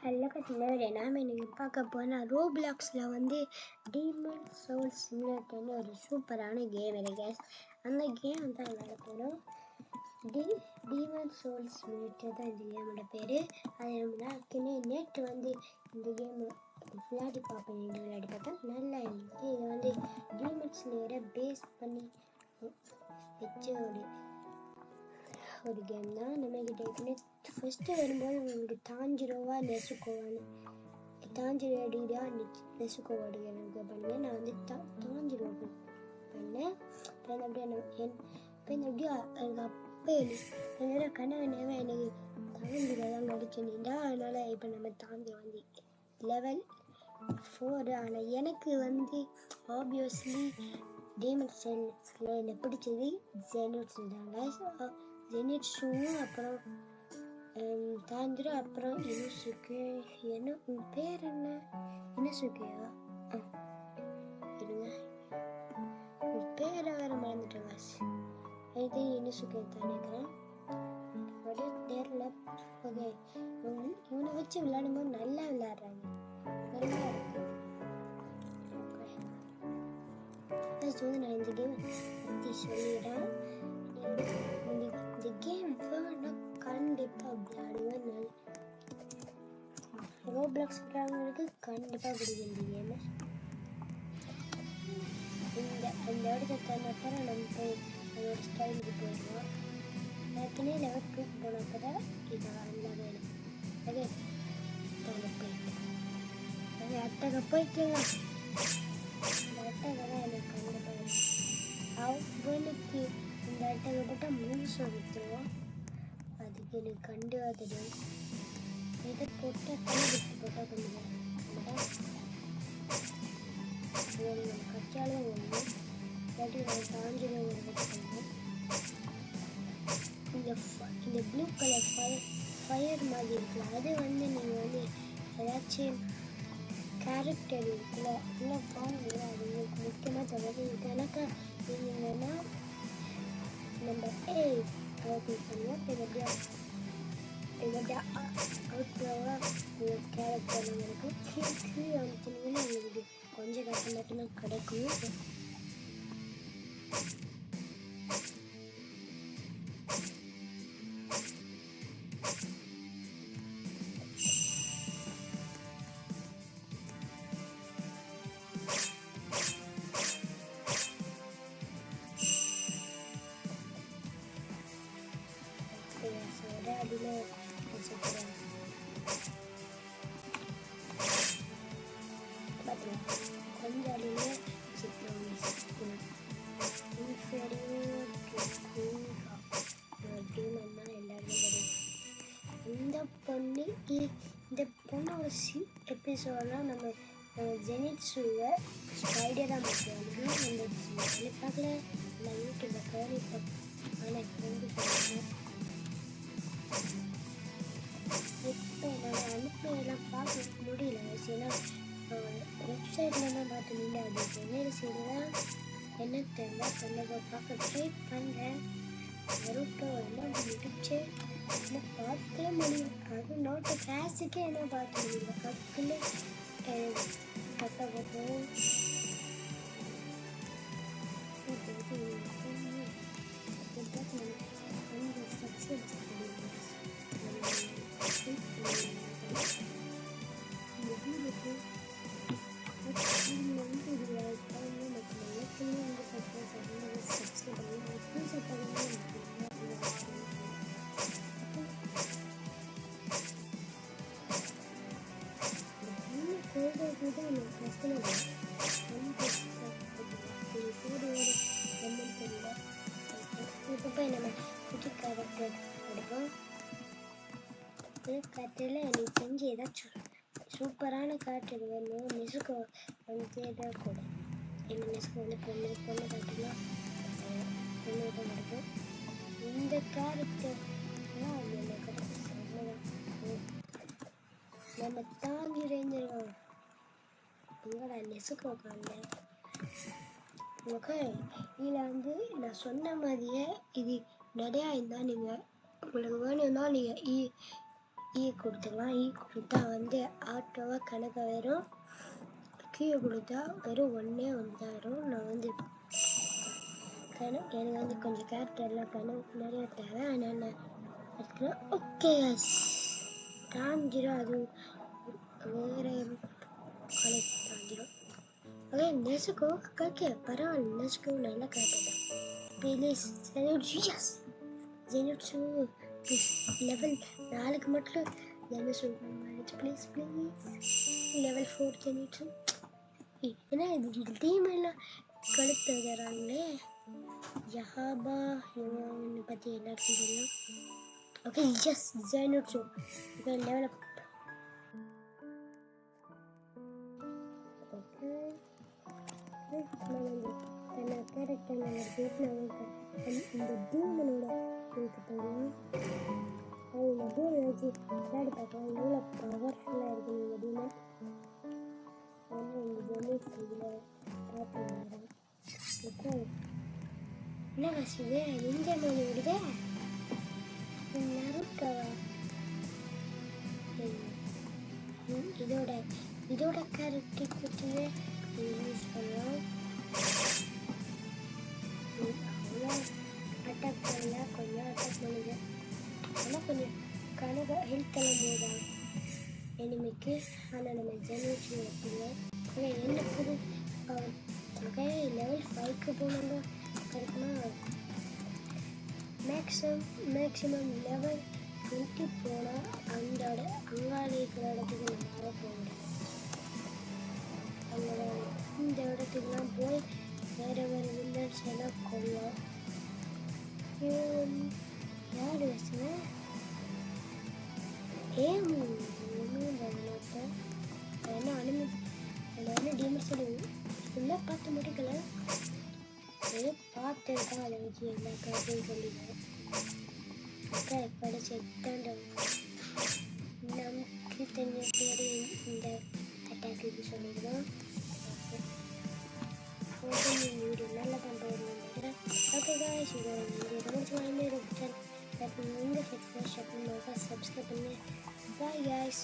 Hello கட்டினவரே, நாம் இன்னைக்கு பார்க்க போனால் ரோப்ளாக்ஸில் வந்து டீமன் சோல்ஸ் சிமுலேட்டர்னு ஒரு சூப்பரான கேம் இருக்கு. அந்த கேம் தான் விளையாட போகிறோம். டீமன் சோல்ஸ் சிமுலேட்டர் தான் இந்த கேமோட பேர். அது நம்மளுக்குன்னு நேற்று வந்து இந்த கேம் விளையாடி பார்ப்பேன். விளையாடி பார்த்தா நல்லா இருந்துச்சு. இதை வந்து டீமன் ஸ்லேயரை பேஸ் பண்ணி வச்ச ஒரு கேம் தான். நம்மகிட்ட ஏற்கனவே ஃபஸ்ட்டு வரும்போது உங்களுக்கு தாஞ்சிரோவா நெசுக்கோவான்னு தாஞ்சிரோ அடிக்கிறா நெசுக்கோவா அடிக்கிறதுக்கு பண்ணேன். நான் வந்து தாஞ்சிரோ பண்ணேன். இப்போ அப்படியே அப்படியே எனக்கு அப்போ என்னோட கனவு எனக்கு தாஞ்சிரோ தான் அடிச்சுருந்தா. அதனால் இப்போ நம்ம தாஞ்சிரோ வந்து லெவல் 4. ஆனால் எனக்கு வந்து ஆப்வியஸ்லி டீமன் ஸ்லேயர்ல என்னை பிடிச்சது ஜெனிட்ஸு தாங்க. ஜெனிட்ஸும் அப்புறம் தாந்திரா அப்புறம் இனுசுக்கு. என்ன உன் பேர் என்ன? இனுசுக்கையா? இருங்க, உன் பேரை வேற மறந்துட்டேன். எனக்கு இனுசுக்கை தான் நினைக்கிறேன். தெரியல. ஓகே, இவனை வச்சு விளையாடும்போது நல்லா விளையாடுறாங்க. நல்லா இருக்கு. ஃபர்ஸ்ட் வந்து நான் இந்த கேம் பற்றி சொல்லிடுறேன். இந்த கேம் வேணா கண்டிப்பாக விளையாடுவேன். ரோப்ளாக்ஸ் விளையாடுறவங்களுக்கு கண்டிப்பாக பிடிக்கும் இந்த கேமு. இந்த இடத்த தந்தப்பறம் நம்ம போய் அதோட ஸ்டைலுக்கு போயிடுவோம். ஏற்கனவே லெவல் 2 போனப்போ தான் இதை நல்லா வேணும். அதே அட்டக போய்க்கலாம். இந்த அட்டகை தான் எனக்கு கண்டிப்பாக அவனுக்கு இந்த அட்டகை போட்டால் முழுசாக விற்றுருவோம். அதுக்கு எனக்கு கண்டிப்பாக தெரியும். இதை போட்டால் கண்டுபிடிச்சி போட்டால் கொஞ்சம் கச்சாலும் ஒன்று இல்லாட்டி நான் தாஞ்சிலும் ஒரு போட்டுக்கணும். இந்த ப்ளூ கலர் ஃபயர் மாதிரி இருக்குல்ல, அது வந்து நீங்கள் வந்து ஏதாச்சும் கேரக்டர் இருக்குல்ல இன்னும் பாருங்க. அது உங்களுக்கு முக்கியமாக தவிர எனக்கு என்னென்னா நம்ம ஓப்பன் பண்ணுவோம். இதை அவுட்ரோவாக கேரக்டர் இருக்கும். கீழே வந்துட்டீங்கன்னா உங்களுக்கு கொஞ்சம் கஷ்டம் மட்டும்தான் கிடைக்கும். அதில் பார்த்தீங்கன்னா கொஞ்சம் அதிலே டீமன்னா எல்லாருமே தெரியும். இந்த பொண்ணோட எபிசோடெலாம் நம்ம ஜெனிட்ஸுவை ஸ்பைடராக மாற்றுவாங்க. அந்த பார்க்கல நான் யூடியூப்பில் கேள்விப்பட்டேன். ஆனால் ஃப்ரெண்டு சொல்லுவேன். இப்போ என்னால் அனுப்பையெல்லாம் பார்க்க முடியல. ஏன்னா வெப்சைட்டில் தான் பார்த்தீங்கன்னா அது சென்னை சைடு தான் என்ன தெரியல. கொஞ்சம் பார்க்க ட்ரை பண்ணுறேன். ரூட்டோ எல்லாம் முடிச்சு என்ன பார்க்கல முடியும். அது நோட்டு கிளாஸுக்கே என்ன பார்க்க முடியல. பக்கத்துல பக்கம் சக்ஸஸ் இப்போ போய் நம்ம புது கேரக்டர் எடுப்போம். புது கேரக்டரில் எனக்கு தெரிஞ்சு ஏதாச்சும் சூப்பரான கேரக்டர் வேணும். நெசுக்கோ வந்து எதாவது கூட எங்கள் நெசுக்கோ வந்து பொண்ணு பார்த்தீங்கன்னா பொண்ணு தான் இருக்கும். இந்த கேரக்டர்லாம் அது எனக்கு நம்ம தாங்கி ரேஞ்சிருவோம். உங்களோட நெசுக்கோ காணல. ஓகே, இதில் வந்து நான் சொன்ன மாதிரியே இது நிறையா இருந்தால் நீங்கள் உங்களுக்கு வேணும்னா நீங்கள் கொடுத்துக்கலாம். கொடுத்தா வந்து ஆட்டோவாக கணக்கு வரும். கீழே கொடுத்தா வெறும் ஒன்றே தான் வரும். நான் வந்து எனக்கு வந்து கொஞ்சம் கேரக்டர்லாம் கணக்கு நிறைய தேவை. அதனால் நான் எடுத்துக்கலாம். ஓகே தாண்டிடும். அது வேறு காலேஜ் தாண்டிடும். அதே நெசுக்கோ ஓகே பரவாயில்ல. நெசுக்கோ நல்ல கேரக்டர் தான். ப்ளீஸ் ஜெனிட்ஸு லெவல் 4க்கு மட்டும் ஜெனிட்ஸு ப்ளீஸ் லெவல் 4 ஜெனிட்ஸு. ஏன்னா இந்த டீம் எல்லாம் கழுத்து தராங்களே. யஹாபா இவனை பற்றி எல்லாருக்கும் தெரியும். ஓகே எஸ் ஜெனிட்ஸு ஓகே லெவல் தன்னை கேரக்டர் இந்த டீமனோட எனக்கு தெரியும். அவங்க டீமன் வச்சு விளையாடி பார்க்கலாம். எவ்வளோ பவர்ஃபுல்லாக இருக்குது இந்த டீமன். ஆனால் இந்த ஜெனிஸ் இதில் பார்த்து என்ன கஷ்டது நெஞ்ச மணி விடுதே நறுக்கவா. இதோட கேரக்டர் பற்றியே யூஸ் பண்ணலாம். அவ்வளோ அட்டாக் பண்ணல, கொஞ்சம் அட்டாக் பண்ணுது. ஆனால் கொஞ்சம் கணக்கு ஹெல்த்தெல்லாம் போதான் எனிமிக்கு. ஆனால் நம்ம ஜெனிச்சு வைக்கல. ஆனால் என்ன புது ஓகே லெவல் 5க்கு போனாங்க கரெக்டுனா மேக்ஸிமம் லெவல் 20 போனால் அங்காளி இருக்கிற இடத்துக்கு நம்மளால போக முடியாது. அவங்களோட இந்த இடத்துக்குலாம் போய் வேறு வில்லன்ஸ் எல்லாம் கொள்ளலாம். யார் வச்சுன்னா ஒன்றும் மாட்டேன். ஏன்னா என்ன டிமஸ்டி ஃபுல்லாக பார்த்து முடிக்கல. ஏதோ பார்த்து தான் அதை வச்சு எல்லா கதையும் சொல்லிடுவேன். அக்கா படிச்சு எத்தாண்ட நமக்கு தெரிஞ்ச பேர் இந்த அட்டாக்கு சொல்லிடுவோம். வீடியோ நல்லா தான் போயிருந்தேன் நினைக்கிறேன். ஓகே காய்ஸ் இது வீடியோ ரொம்ப இந்த சப்ஸ்கிரைப் பண்ணி பாய் காய்ஸ்.